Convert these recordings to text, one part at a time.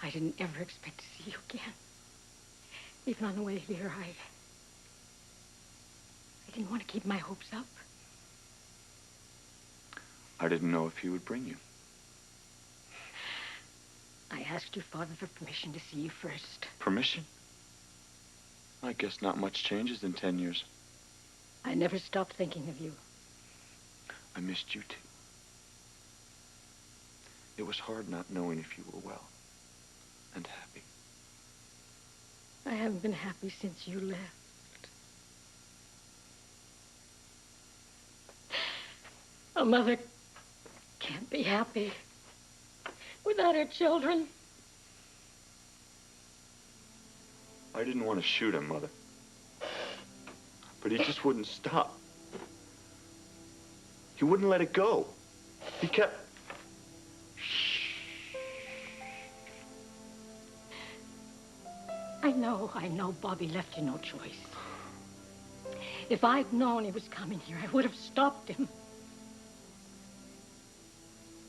I didn't ever expect to see you again. Even on the way here, I didn't want to keep my hopes up. I didn't know if he would bring you. I asked your father for permission to see you first. Permission? I guess not much changes in 10 years. I never stopped thinking of you. I missed you too. It was hard not knowing if you were well and happy. I haven't been happy since you left. A mother can't be happy without her children. I didn't want to shoot him, Mother. But he just wouldn't stop. He wouldn't let it go. He kept... I know Bobby left you no choice. If I'd known he was coming here, I would have stopped him.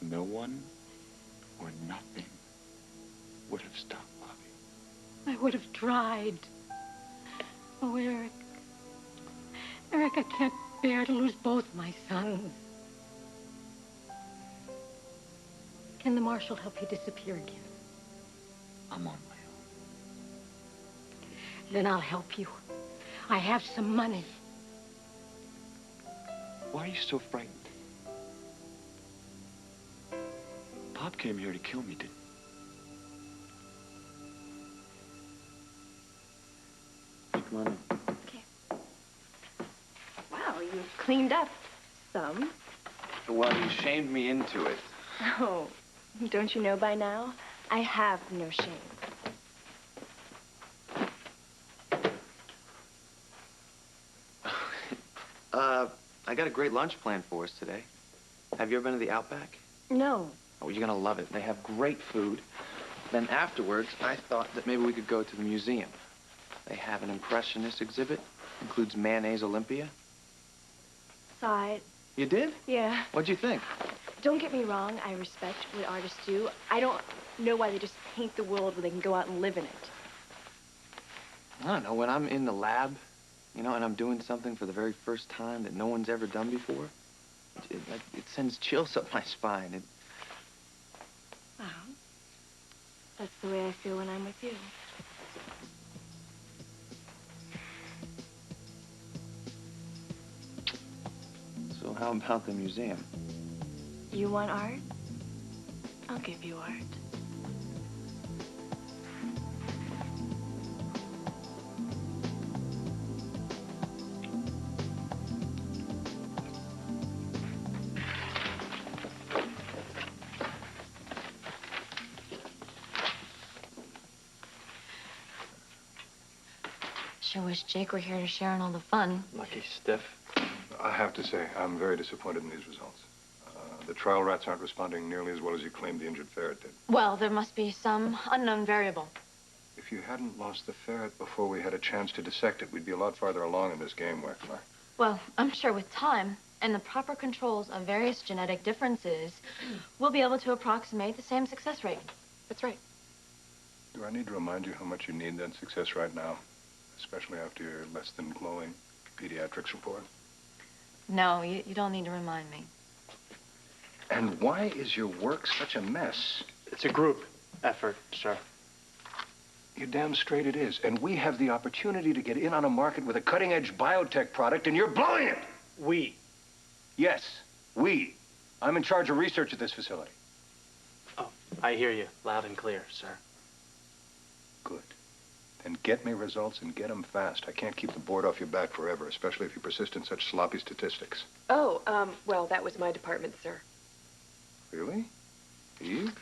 No one or nothing would have stopped Bobby. I would have tried. Oh, Eric. Eric, I can't bear to lose both my sons. Can the marshal help you disappear again? I'm on my own. Then I'll help you. I have some money. Why are you so frightened? Pop came here to kill me, didn't he? Come on in. Okay. Wow, you've cleaned up some. Well, you shamed me into it. Oh, don't you know by now? I have no shame. I got a great lunch planned for us today. Have you ever been to the Outback? No. Oh, you're gonna love it. They have great food. Then afterwards, I thought that maybe we could go to the museum. They have an impressionist exhibit. Includes mayonnaise Olympia. Saw it. You did? Yeah. What'd you think? Don't get me wrong. I respect what artists do. I don't know why they just paint the world where they can go out and live in it. I don't know. When I'm in the lab, you know, and I'm doing something for the very first time that no one's ever done before, it sends chills up my spine. Wow. That's the way I feel when I'm with you. So how about the museum? You want art? I'll give you art. Sure wish Jake were here to share in all the fun. Lucky stiff. I have to say, I'm very disappointed in these results. The trial rats aren't responding nearly as well as you claimed the injured ferret did. Well, there must be some unknown variable. If you hadn't lost the ferret before we had a chance to dissect it, we'd be a lot farther along in this game, Wexler. Well, I'm sure with time and the proper controls of various genetic differences, we'll be able to approximate the same success rate. That's right. Do I need to remind you how much you need that success right now? Especially after your less than glowing pediatrics report? No, you don't need to remind me. And why is your work such a mess? It's a group effort, sir. You're damn straight it is. And we have the opportunity to get in on a market with a cutting-edge biotech product, and you're blowing it! We. Yes, we. I'm in charge of research at this facility. Oh, I hear you loud and clear, sir. Good. Then get me results and get them fast. I can't keep the board off your back forever, especially if you persist in such sloppy statistics. Oh, well, that was my department, sir. Really? Eve?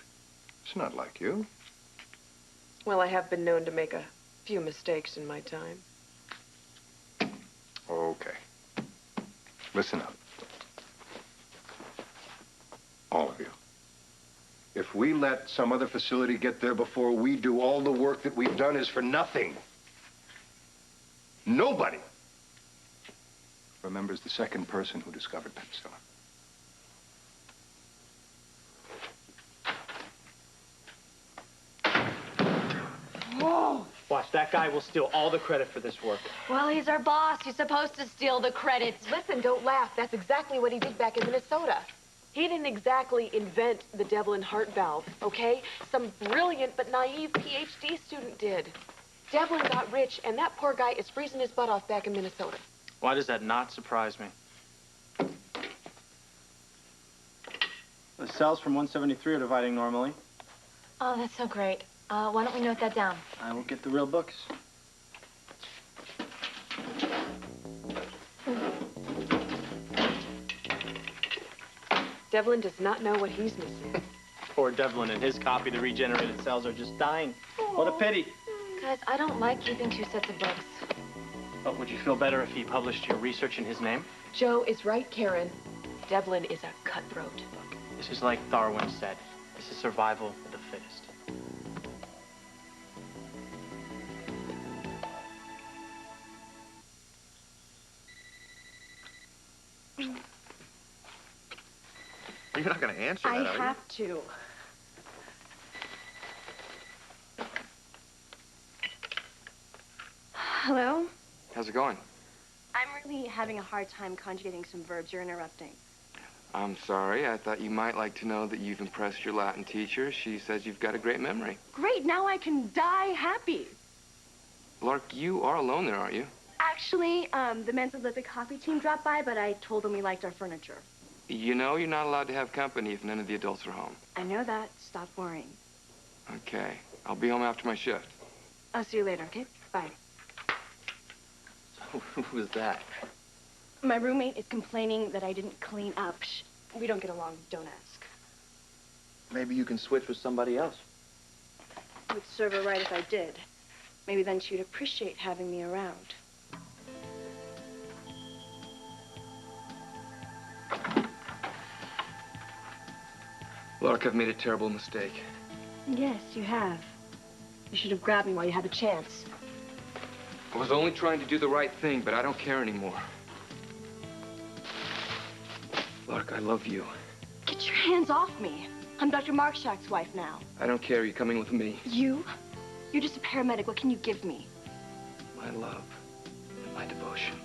It's not like you. Well, I have been known to make a few mistakes in my time. Okay. Listen up. All of you. If we let some other facility get there before we do, all the work that we've done is for nothing. Nobody remembers the second person who discovered penicillin. Watch, that guy will steal all the credit for this work. Well, he's our boss. He's supposed to steal the credit. Listen, don't laugh. That's exactly what he did back in Minnesota. He didn't exactly invent the Devlin heart valve, okay? Some brilliant but naive PhD student did. Devlin got rich, and that poor guy is freezing his butt off back in Minnesota. Why does that not surprise me? The cells from 173 are dividing normally. Oh, that's so great. Why don't we note that down? I will get the real books. Devlin does not know what he's missing. Poor Devlin and his copy, the regenerated cells are just dying. What a pity. Guys, I don't like keeping two sets of books. But would you feel better if he published your research in his name? Joe is right, Karen. Devlin is a cutthroat. This is like Darwin said. This is survival of the fittest. You're not going to answer that, I are you? have to. Hello? How's it going? I'm really having a hard time conjugating some verbs. You're interrupting. I'm sorry. I thought you might like to know that you've impressed your Latin teacher. She says you've got a great memory. Great, now I can die happy. Lark, you are alone there, aren't you? Actually, the men's Olympic hockey team dropped by, but I told them we liked our furniture. You know you're not allowed to have company if none of the adults are home. I know that. Stop worrying. Okay. I'll be home after my shift. I'll see you later, okay? Bye. Who was that? My roommate is complaining that I didn't clean up. Shh. We don't get along. Don't ask. Maybe you can switch with somebody else. It would serve her right if I did. Maybe then she'd appreciate having me around. Lark, I've made a terrible mistake. Yes, you have. You should have grabbed me while you had the chance. I was only trying to do the right thing, but I don't care anymore. Lark, I love you. Get your hands off me. I'm Dr. Markshack's wife now. I don't care. You're coming with me. You? You're just a paramedic. What can you give me? My love and my devotion.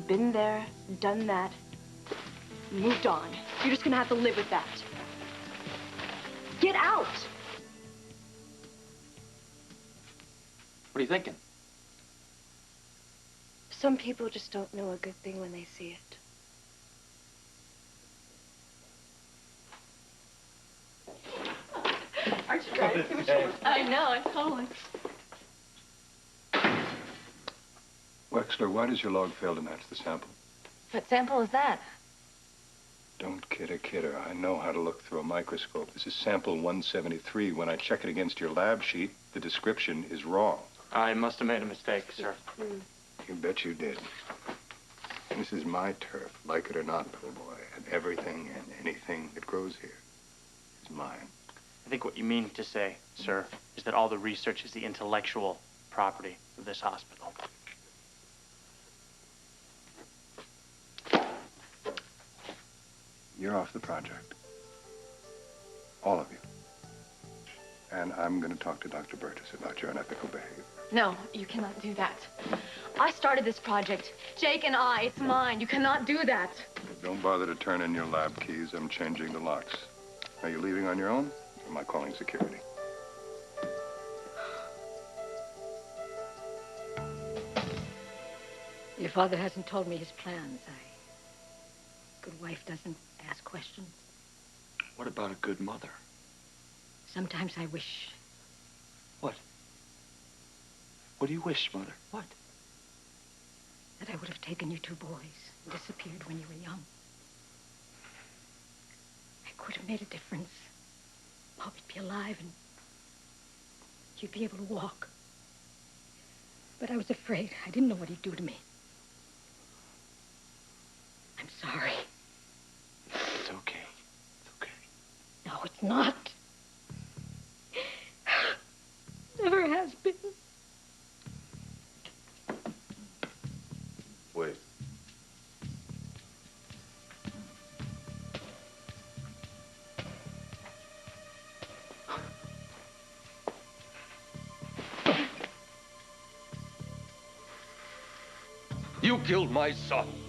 Been there, done that, moved on. You're just gonna have to live with that. Get out! What are you thinking? Some people just don't know a good thing when they see it. Aren't you guys? I know, I'm totally. Wexler, why does your log fail to match the sample? What sample is that? Don't kid her. I know how to look through a microscope. This is sample 173. When I check it against your lab sheet, the description is wrong. I must have made a mistake, sir. You bet you did. This is my turf, like it or not, little boy. And everything and anything that grows here is mine. I think what you mean to say, sir, is that all the research is the intellectual property of this hospital. You're off the project. All of you. And I'm going to talk to Dr. Burgess about your unethical behavior. No, you cannot do that. I started this project. Jake and I, it's mine. You cannot do that. Don't bother to turn in your lab keys. I'm changing the locks. Are you leaving on your own? Or am I calling security? Your father hasn't told me his plans. Good wife doesn't ask questions. What about a good mother? Sometimes I wish. What? What do you wish, Mother? What? That I would have taken you two boys and disappeared when you were young. I could have made a difference. Bobby'd be alive and you'd be able to walk. But I was afraid. I didn't know what he'd do to me. I'm sorry. It's okay. It's okay. No, it's not. Never has been. Wait. You killed my son.